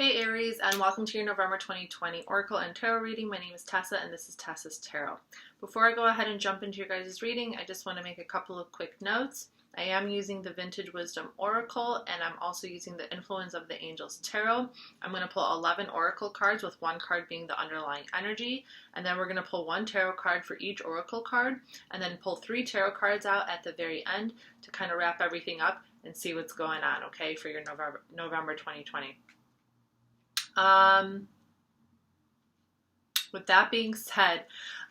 Hey Aries, and welcome to your November 2020 Oracle and Tarot reading. My name is Tessa, and this is Tessa's Tarot. Before I go ahead and jump into your guys' reading, I just want to make a couple of quick notes. I am using the Vintage Wisdom Oracle, and I'm also using the Influence of the Angels Tarot. I'm going to pull 11 Oracle cards, with one card being the underlying energy, and then we're going to pull one tarot card for each Oracle card, and then pull 3 tarot cards out at the very end to kind of wrap everything up and see what's going on, okay, for your November 2020. With that being said,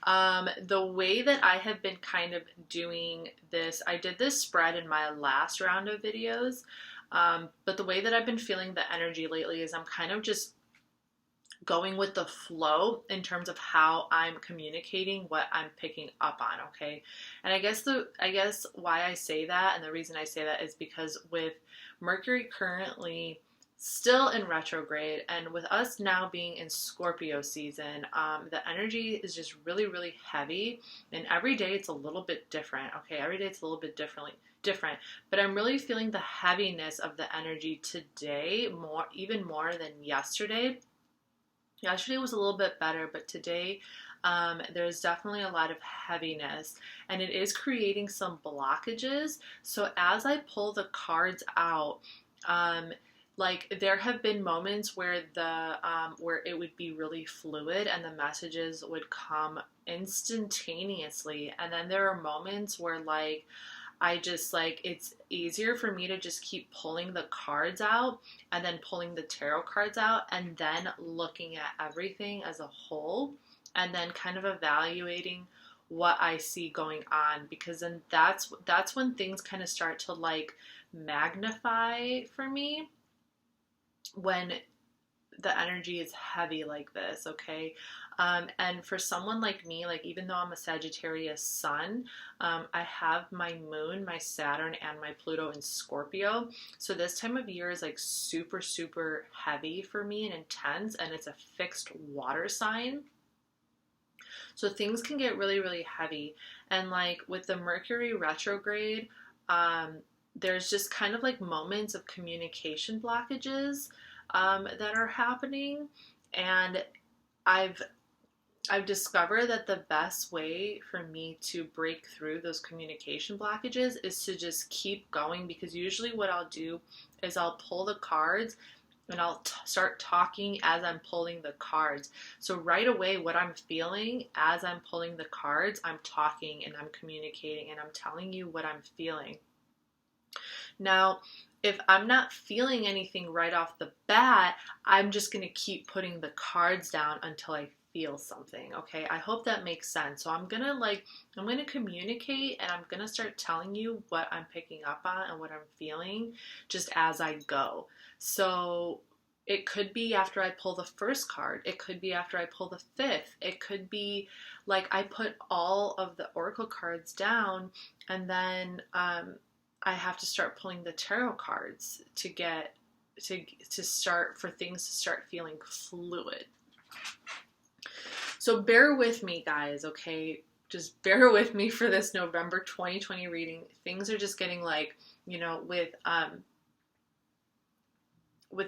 the way that I have been kind of doing this, I did this spread in my last round of videos, but the way that I've been feeling the energy lately is I'm kind of just going with the flow in terms of how I'm communicating what I'm picking up on, okay? And I guess why I say that, and the reason I say that is because with Mercury currently still in retrograde, and with us now being in Scorpio season, the energy is just really, really heavy, and every day it's a little bit different, okay? Every day it's a little bit different, but I'm really feeling the heaviness of the energy today, even more than yesterday. Yesterday was a little bit better, but today there's definitely a lot of heaviness, and it is creating some blockages. So as I pull the cards out, like there have been moments where where it would be really fluid and the messages would come instantaneously, and then there are moments where it's easier for me to just keep pulling the cards out and then pulling the tarot cards out and then looking at everything as a whole and then kind of evaluating what I see going on, because then that's when things kind of start to like magnify for me, when the energy is heavy like this, okay? And for someone like me, like even though I'm a Sagittarius sun, I have my moon, my Saturn, and my Pluto in Scorpio. So this time of year is like super, super heavy for me and intense, and it's a fixed water sign. So things can get really, really heavy. And like with the Mercury retrograde, there's just kind of like moments of communication blockages that are happening, and I've discovered that the best way for me to break through those communication blockages is to just keep going, because usually what I'll do is I'll pull the cards and I'll start talking as I'm pulling the cards. So right away, what I'm feeling as I'm pulling the cards, I'm talking and I'm communicating and I'm telling you what I'm feeling. Now, if I'm not feeling anything right off the bat, I'm just going to keep putting the cards down until I feel something, okay? I hope that makes sense. So I'm going to communicate, and I'm going to start telling you what I'm picking up on and what I'm feeling just as I go. So it could be after I pull the first card. It could be after I pull the fifth. It could be like I put all of the oracle cards down, and then I have to start pulling the tarot cards to start for things to start feeling fluid. So bear with me, guys, okay? Just bear with me for this November 2020 reading. Things are just getting like, you know, with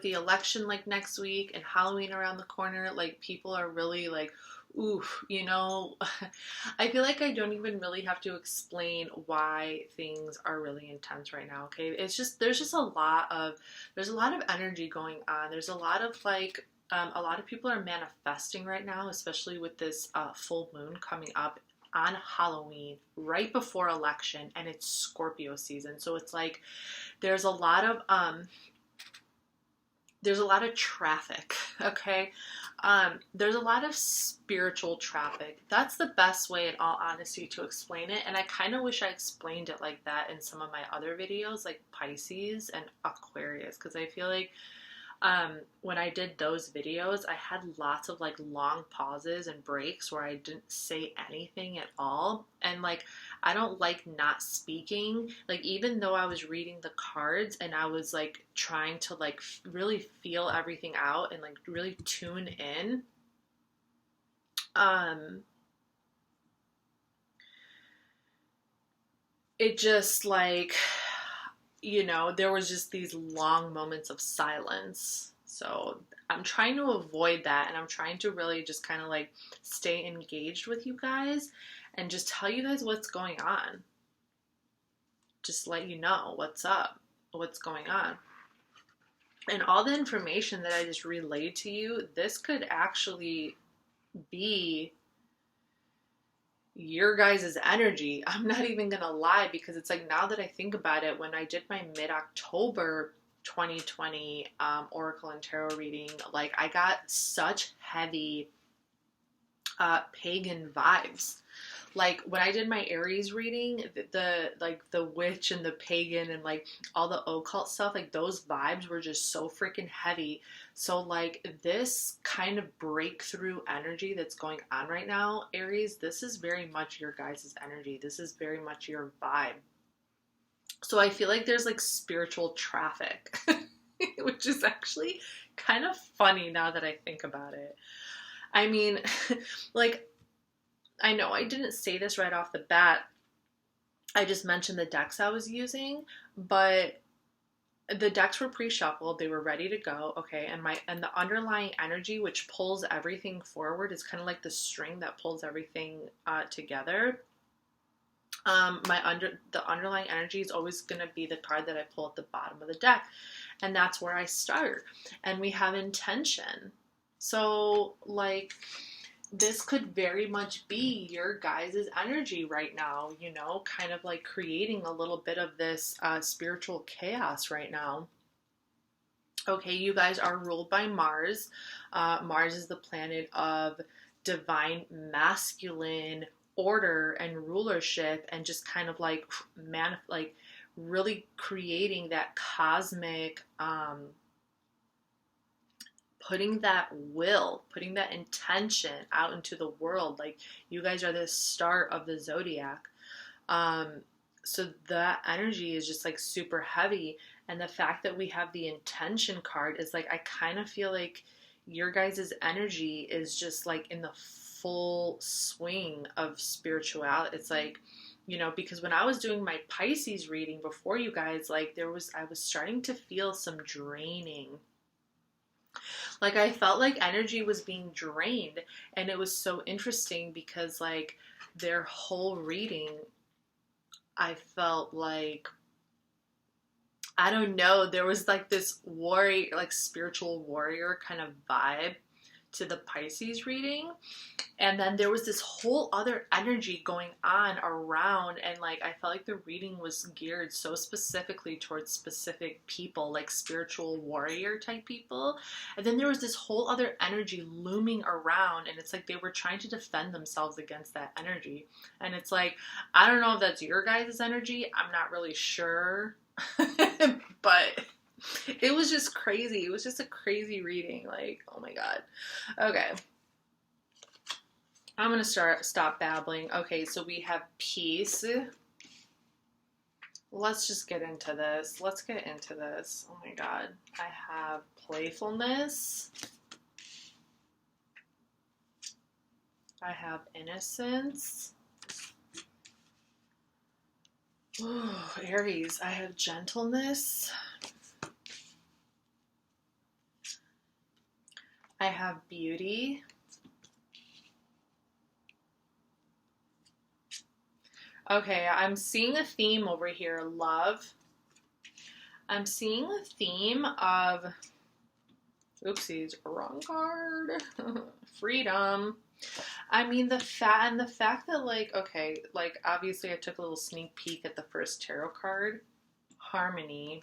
the election like next week and Halloween around the corner, like people are really like, oof, you know, I feel like I don't even really have to explain why things are really intense right now, okay? It's just, there's a lot of energy going on. There's a lot of like, a lot of people are manifesting right now, especially with this full moon coming up on Halloween, right before election, and it's Scorpio season. So it's like, there's a lot of traffic, okay? There's a lot of spiritual traffic. That's the best way, in all honesty, to explain it. And I kind of wish I explained it like that in some of my other videos, like Pisces and Aquarius, because I feel like when I did those videos, I had lots of like long pauses and breaks where I didn't say anything at all. And like, I don't like not speaking. Like, even though I was reading the cards and I was like trying to like really feel everything out and like really tune in, it just like, you know, there was just these long moments of silence. So I'm trying to avoid that, and I'm trying to really just kind of like stay engaged with you guys and just tell you guys what's going on. Just let you know what's up, what's going on. And all the information that I just relayed to you, this could actually be your guys' energy. I'm not even gonna lie, because it's like, now that I think about it, when I did my mid-October 2020 Oracle and Tarot reading, like I got such heavy pagan vibes. Like when I did my Aries reading, the witch and the pagan and like all the occult stuff, like those vibes were just so freaking heavy. So like this kind of breakthrough energy that's going on right now, Aries, this is very much your guys' energy. This is very much your vibe. So I feel like there's like spiritual traffic, which is actually kind of funny now that I think about it. I mean, like, I know I didn't say this right off the bat. I just mentioned the decks I was using, but the decks were pre-shuffled. They were ready to go. Okay. And the underlying energy, which pulls everything forward, is kind of like the string that pulls everything together. The underlying energy is always going to be the card that I pull at the bottom of the deck. And that's where I start. And we have intention. So like, this could very much be your guys' energy right now, you know, kind of like creating a little bit of this spiritual chaos right now. Okay, you guys are ruled by Mars. Mars is the planet of divine masculine order and rulership, and just kind of like really creating that cosmic putting that will, putting that intention out into the world. Like you guys are the start of the zodiac. So that energy is just like super heavy. And the fact that we have the intention card is like, I kind of feel like your guys' energy is just like in the full swing of spirituality. It's like, you know, because when I was doing my Pisces reading before you guys, like I was starting to feel some draining. Like I felt like energy was being drained, and it was so interesting because like their whole reading, I felt like, I don't know, there was like this warrior, like spiritual warrior kind of vibe to the Pisces reading. And then there was this whole other energy going on around, and like I felt like the reading was geared so specifically towards specific people, like spiritual warrior type people. And then there was this whole other energy looming around, and it's like they were trying to defend themselves against that energy. And it's like, I don't know if that's your guys' energy, I'm not really sure. But it was just crazy. It was just a crazy reading. Like, oh my God. Okay. I'm going to stop babbling. Okay, so we have peace. Let's just get into this. Let's get into this. Oh my God. I have playfulness. I have innocence. Ooh, Aries, I have gentleness. I have beauty. Okay, I'm seeing a theme over here, love. I'm seeing a theme of, oopsies, wrong card. Freedom. I mean, the fact that like, okay, like obviously I took a little sneak peek at the first tarot card, harmony.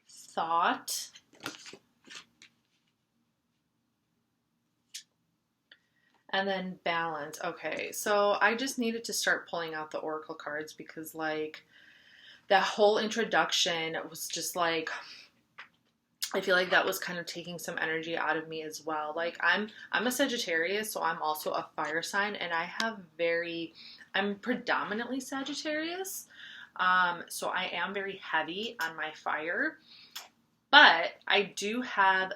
Thought. And then balance. Okay, so I just needed to start pulling out the oracle cards because like that whole introduction was just like, I feel like that was kind of taking some energy out of me as well. Like I'm a Sagittarius, so I'm also a fire sign, and I'm predominantly Sagittarius. So I am very heavy on my fire, but I do have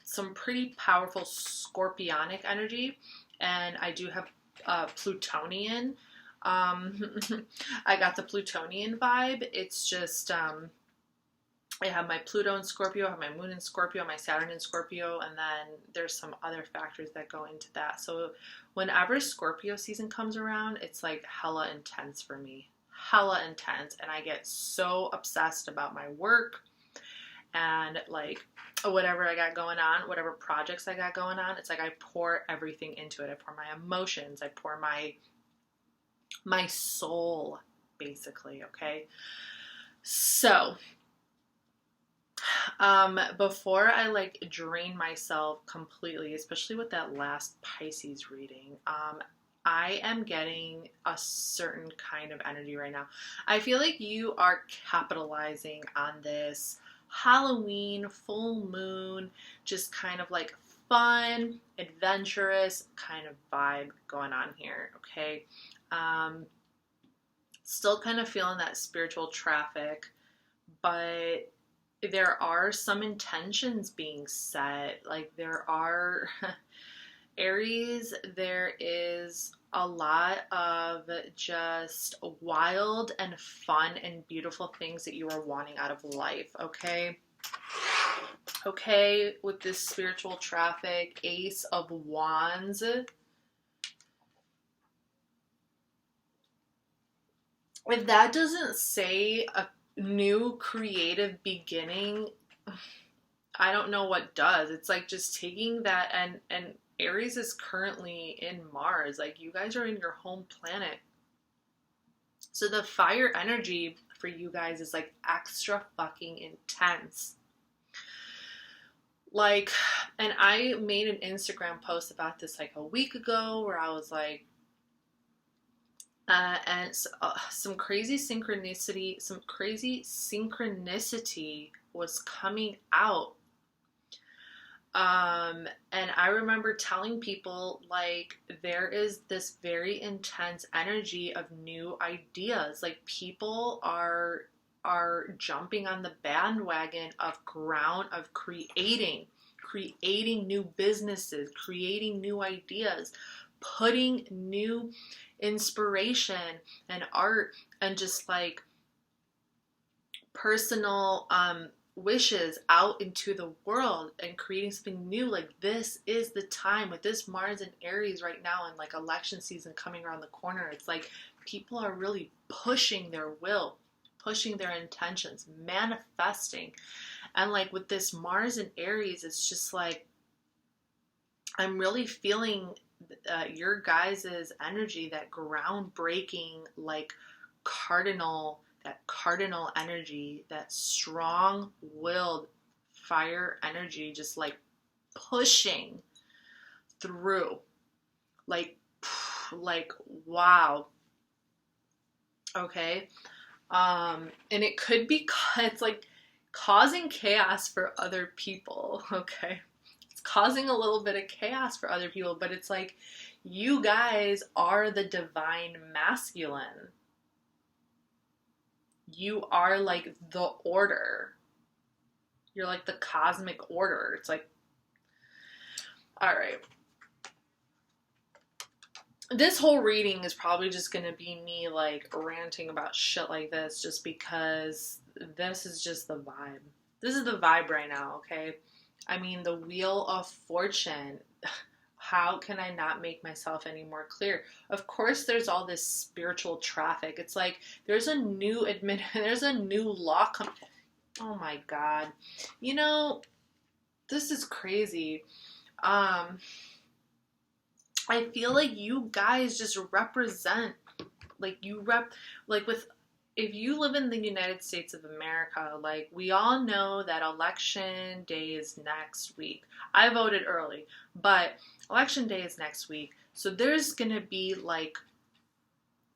some pretty powerful scorpionic energy, and I do have Plutonian. I got the Plutonian vibe. It's just, I have my Pluto in Scorpio, I have my Moon in Scorpio, my Saturn in Scorpio, and then there's some other factors that go into that. So whenever Scorpio season comes around, it's like hella intense for me. Hella intense. And I get so obsessed about my work and like whatever I got going on, whatever projects I got going on. It's like I pour everything into it. I pour my emotions, I pour my soul, basically, okay? So before I like drain myself completely, especially with that last Pisces reading, I am getting a certain kind of energy right now. I feel like you are capitalizing on this Halloween, full moon, just kind of like fun, adventurous kind of vibe going on here, okay? Still kind of feeling that spiritual traffic, but there are some intentions being set. Like there are Aries, there is a lot of just wild and fun and beautiful things that you are wanting out of life, okay? Okay, with this spiritual traffic, Ace of Wands. If that doesn't say a new creative beginning, I don't know what does. It's like just taking that, and Aries is currently in Mars. Like you guys are in your home planet. So the fire energy for you guys is like extra fucking intense. Like, and I made an Instagram post about this like a week ago where I was like, some crazy synchronicity was coming out. And I remember telling people like there is this very intense energy of new ideas. Like people are jumping on the bandwagon of creating new businesses, creating new ideas, putting new inspiration and art and just like personal wishes out into the world and creating something new. Like this is the time with this Mars and Aries right now, and like election season coming around the corner. It's like people are really pushing their will, pushing their intentions, manifesting. And like with this Mars and Aries, it's just like I'm really feeling your guys' energy, that groundbreaking, like cardinal energy, that strong-willed fire energy, just like pushing through, like wow, okay, and it could be, it's like causing chaos for other people, okay? Causing a little bit of chaos for other people, but it's like you guys are the divine masculine. You are like the order. You're like the cosmic order. It's like, all right. This whole reading is probably just going to be me like ranting about shit like this just because this is just the vibe. This is the vibe right now, okay? I mean, the Wheel of Fortune. How can I not make myself any more clear? Of course, there's all this spiritual traffic. It's like there's a new there's a new law oh my God. You know, this is crazy. I feel like you guys just represent, like if you live in the United States of America, like we all know that election day is next week. I voted early, but election day is next week. So there's going to be like,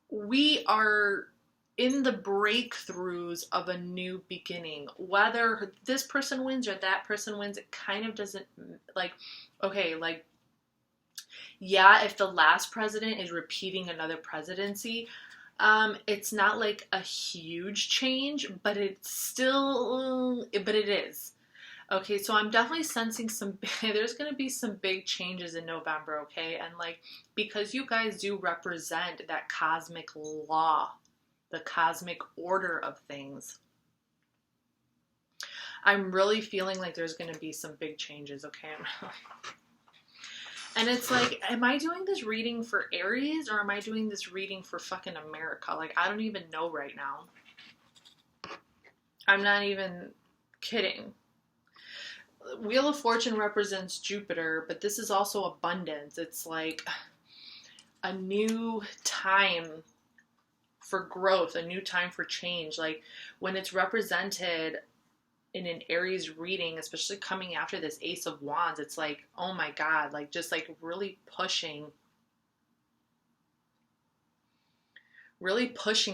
we are in the breakthroughs of a new beginning. Whether this person wins or that person wins, it kind of doesn't, like, okay, like, yeah, if the last president is repeating another presidency, it's not like a huge change, but it's still, but it is. Okay, so I'm definitely sensing there's going to be some big changes in November, okay? And like, because you guys do represent that cosmic law, the cosmic order of things. I'm really feeling like there's going to be some big changes, okay? And it's like, am I doing this reading for Aries or am I doing this reading for fucking America? Like, I don't even know right now. I'm not even kidding. Wheel of Fortune represents Jupiter, but this is also abundance. It's like a new time for growth, a new time for change. Like when it's represented in an Aries reading, especially coming after this Ace of Wands, it's like, oh my God, like just like really pushing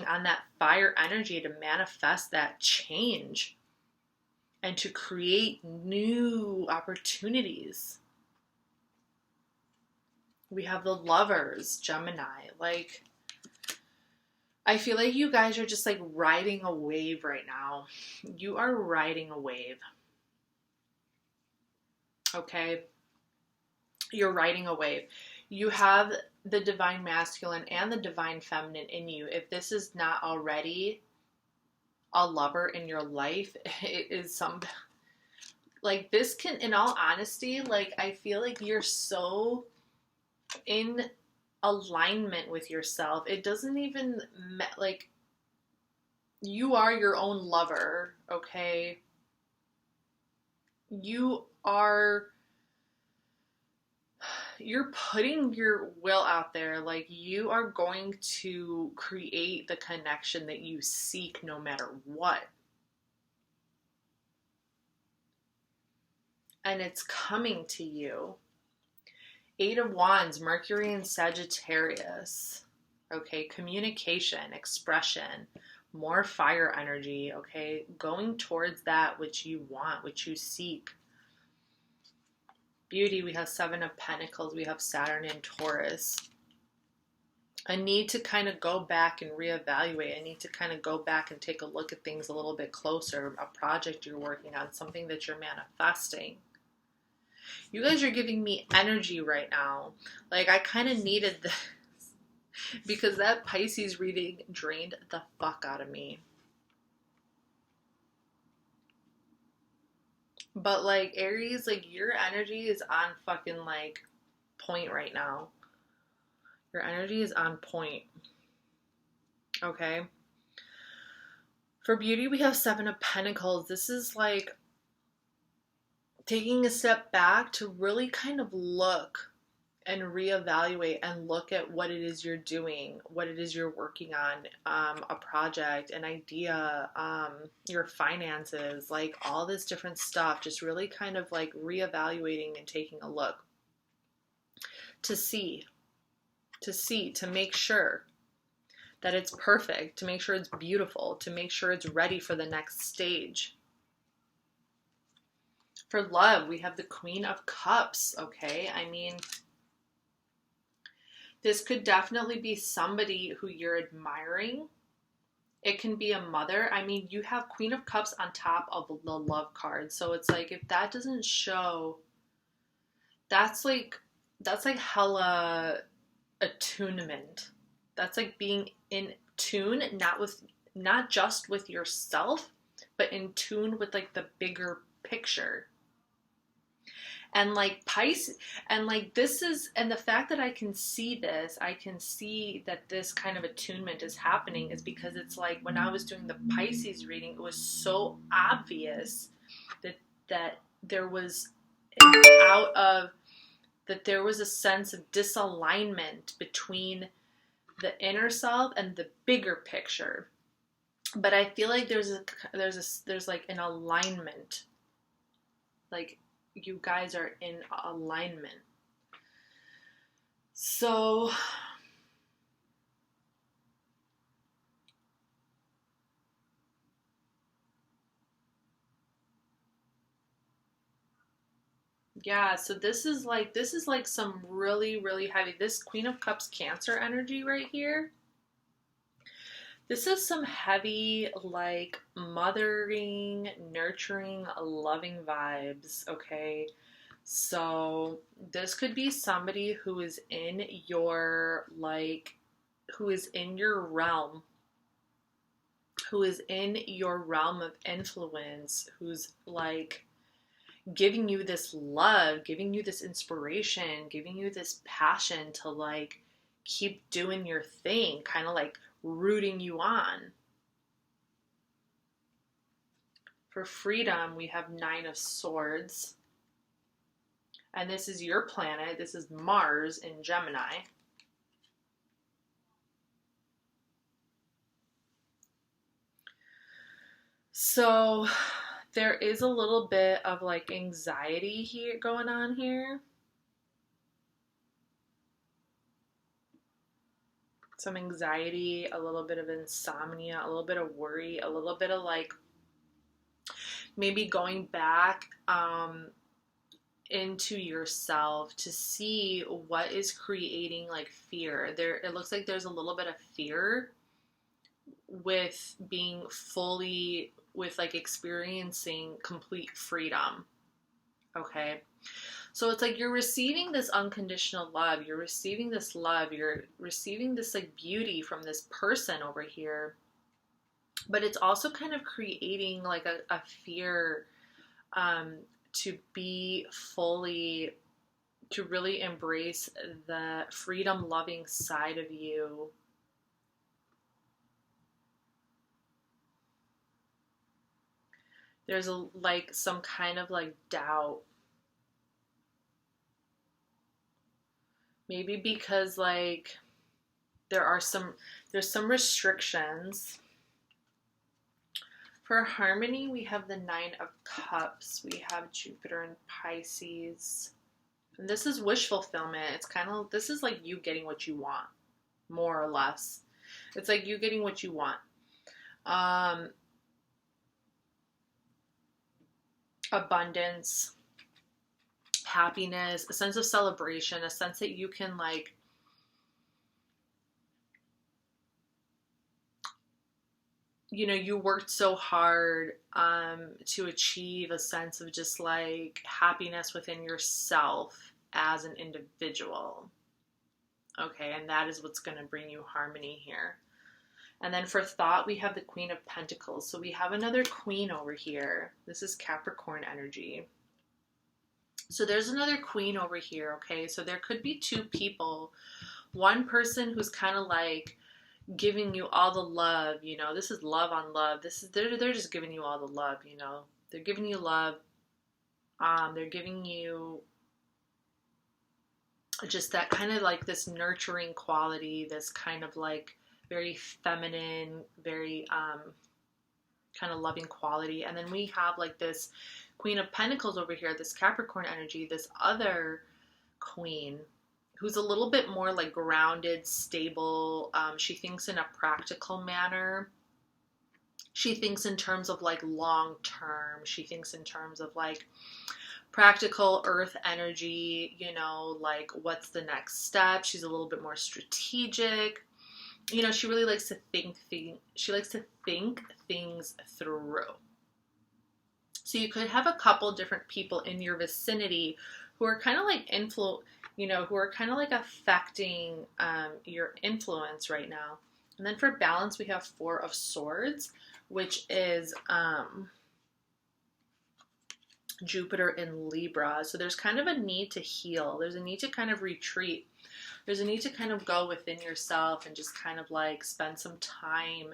on that fire energy to manifest that change and to create new opportunities. We have the Lovers, Gemini. Like, I feel like you guys are just like riding a wave right now. You are riding a wave. Okay? You're riding a wave. You have the divine masculine and the divine feminine in you. If this is not already a lover in your life, it is some, like this can, in all honesty, like I feel like you're so in alignment with yourself. It doesn't even, like, you are your own lover, okay? You're putting your will out there. Like, you are going to create the connection that you seek no matter what. And it's coming to you. Eight of Wands, Mercury and Sagittarius. Okay, communication, expression, more fire energy, okay? Going towards that which you want, which you seek. Beauty, we have Seven of Pentacles, we have Saturn and Taurus. I need to kind of go back and reevaluate. I need to kind of go back and take a look at things a little bit closer. A project you're working on, something that you're manifesting. You guys are giving me energy right now. Like, I kind of needed this because that Pisces reading drained the fuck out of me. But like Aries, like your energy is on fucking like point right now. Your energy is on point. Okay. For beauty, we have Seven of Pentacles. This is like taking a step back to really kind of look and reevaluate and look at what it is you're doing, what it is you're working on, a project, an idea, your finances, like all this different stuff, just really kind of like reevaluating and taking a look to make sure that it's perfect, to make sure it's beautiful, to make sure it's ready for the next stage. For love, we have the Queen of Cups, okay? I mean, this could definitely be somebody who you're admiring. It can be a mother. I mean, you have Queen of Cups on top of the love card. So it's like, if that doesn't show, that's like hella attunement. That's like being in tune, not just with yourself, but in tune with like the bigger picture. And like Pisces, and like this is, and the fact that I can see this, I can see that this kind of attunement is happening is because it's like when I was doing the Pisces reading, it was so obvious that there was there was a sense of disalignment between the inner self and the bigger picture. But I feel like there's like an alignment, like you guys are in alignment. So yeah, so this is like some really, really heavy, this Queen of Cups Cancer energy right here. This is some heavy, like, mothering, nurturing, loving vibes, okay? So this could be somebody who is in your, like, who is in your realm. who is in your realm of influence, who's like giving you this love, giving you this inspiration, giving you this passion to like keep doing your thing, kind of like rooting you on. For freedom, we have 9 of Swords. And this is your planet. This is Mars in Gemini. So there is a little bit of like anxiety here going on here. Some anxiety, a little bit of insomnia, a little bit of worry, a little bit of like maybe going back into yourself to see what is creating like fear. It looks like there's a little bit of fear with being fully, with like experiencing complete freedom. Okay. So it's like you're receiving this unconditional love. You're receiving this love. You're receiving this like beauty from this person over here. But it's also kind of creating like a fear to be fully, to really embrace the freedom loving side of you. There's like some kind of like doubt. Maybe because like there's some restrictions. For harmony, we have the 9 of Cups. We have Jupiter and Pisces. And this is wish fulfillment. It's kind of, this is like you getting what you want, more or less. It's like you getting what you want. Abundance, happiness, a sense of celebration, a sense that you can like, you know, you worked so hard to achieve a sense of just like happiness within yourself as an individual. Okay, and that is what's going to bring you harmony here. And then for thought, we have the Queen of Pentacles. So we have another queen over here. This is Capricorn energy. So there's another queen over here, okay? So there could be 2 people. One person who's kind of like giving you all the love, you know, this is love on love. This is, they're just giving you all the love, you know. They're giving you love. They're giving you just that kind of like this nurturing quality, this kind of like very feminine, very kind of loving quality. And then we have like this Queen of Pentacles over here, this Capricorn energy, this other queen who's a little bit more like grounded, stable. She thinks in a practical manner. She thinks in terms of like long term. She thinks in terms of like practical earth energy, you know, like what's the next step. She's a little bit more strategic. You know, she really likes to think things through. So you could have a couple different people in your vicinity who are kind of like who are kind of like affecting your influence right now. And then for balance, we have 4 of Swords, which is Jupiter in Libra. So there's kind of a need to heal. There's a need to kind of retreat. There's a need to kind of go within yourself and just kind of like spend some time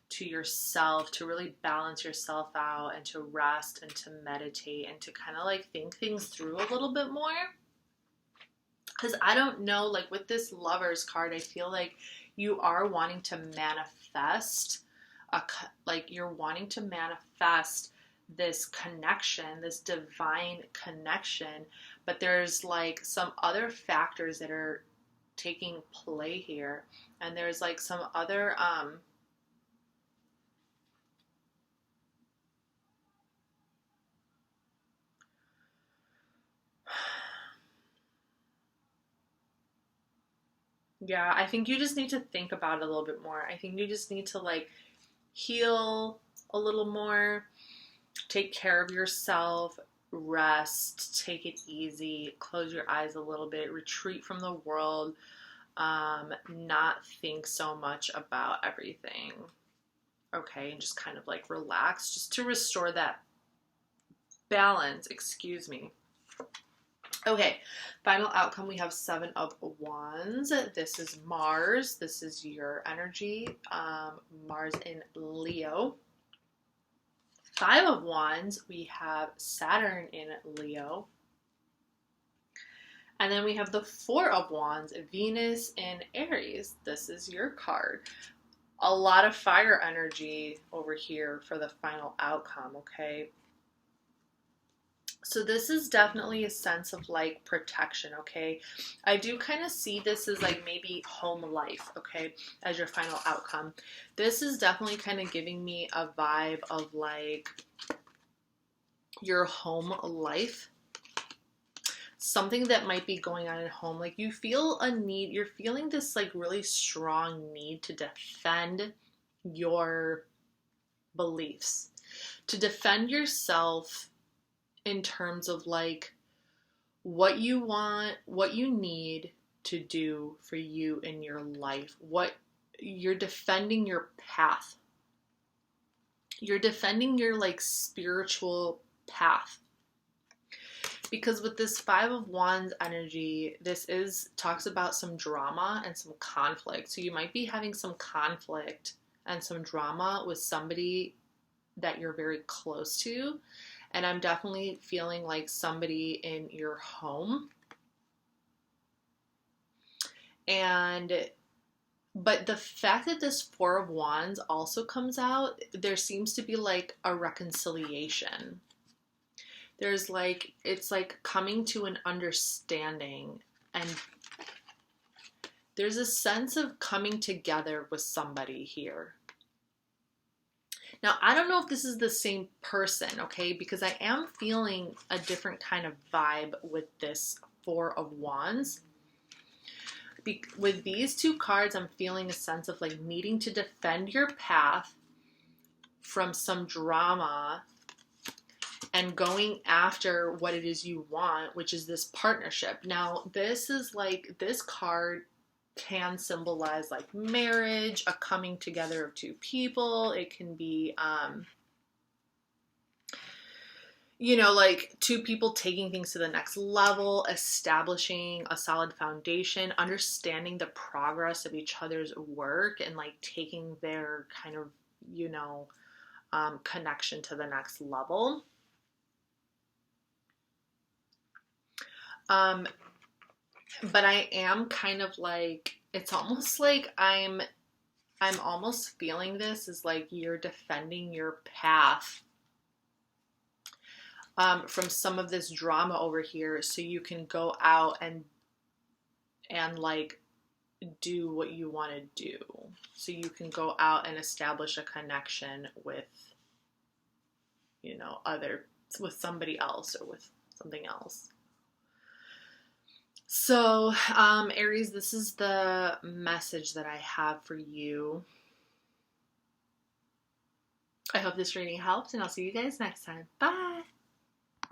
to yourself, to really balance yourself out and to rest and to meditate and to kind of like think things through a little bit more. Because I don't know, like with this Lovers card, I feel like you are wanting to manifest, you're wanting to manifest this connection, this divine connection, but there's like some other factors that are taking play here, and there's like some other yeah, I think you just need to think about it a little bit more. I think you just need to like heal a little more, take care of yourself, rest, take it easy, close your eyes a little bit, retreat from the world, not think so much about everything. okay, and just kind of like relax, just to restore that balance, excuse me. Okay, final outcome, we have Seven of Wands. This is Mars. This is your energy. Mars in Leo. Five of Wands, we have Saturn in Leo. And then we have the Four of Wands, Venus in Aries. This is your card. A lot of fire energy over here for the final outcome, okay? So this is definitely a sense of like protection, okay? I do kind of see this as like maybe home life, okay, as your final outcome. This is definitely kind of giving me a vibe of like your home life. Something that might be going on at home. Like you feel a need, you're feeling this like really strong need to defend your beliefs, to defend yourself in terms of like what you want, what you need to do for you in your life. What you're defending your path. You're defending your like spiritual path. Because with this Five of Wands energy, this talks about some drama and some conflict. So you might be having some conflict and some drama with somebody that you're very close to. And I'm definitely feeling like somebody in your home. But the fact that this Four of Wands also comes out, there seems to be like a reconciliation. There's like, it's like coming to an understanding, and there's a sense of coming together with somebody here. Now, I don't know if this is the same person, okay, because I am feeling a different kind of vibe with this Four of Wands. With these two cards, I'm feeling a sense of like needing to defend your path from some drama and going after what it is you want, which is this partnership. Now, this is like, this card can symbolize like marriage, a coming together of two people. It can be, you know, like two people taking things to the next level, establishing a solid foundation, understanding the progress of each other's work, and like taking their kind of, you know, connection to the next level. But I am kind of like, it's almost like I'm almost feeling this is like you're defending your path from some of this drama over here, so you can go out and like do what you want to do. So you can go out and establish a connection with, you know, with somebody else or with something else. So, Aries, this is the message that I have for you. I hope this reading helped, and I'll see you guys next time. Bye!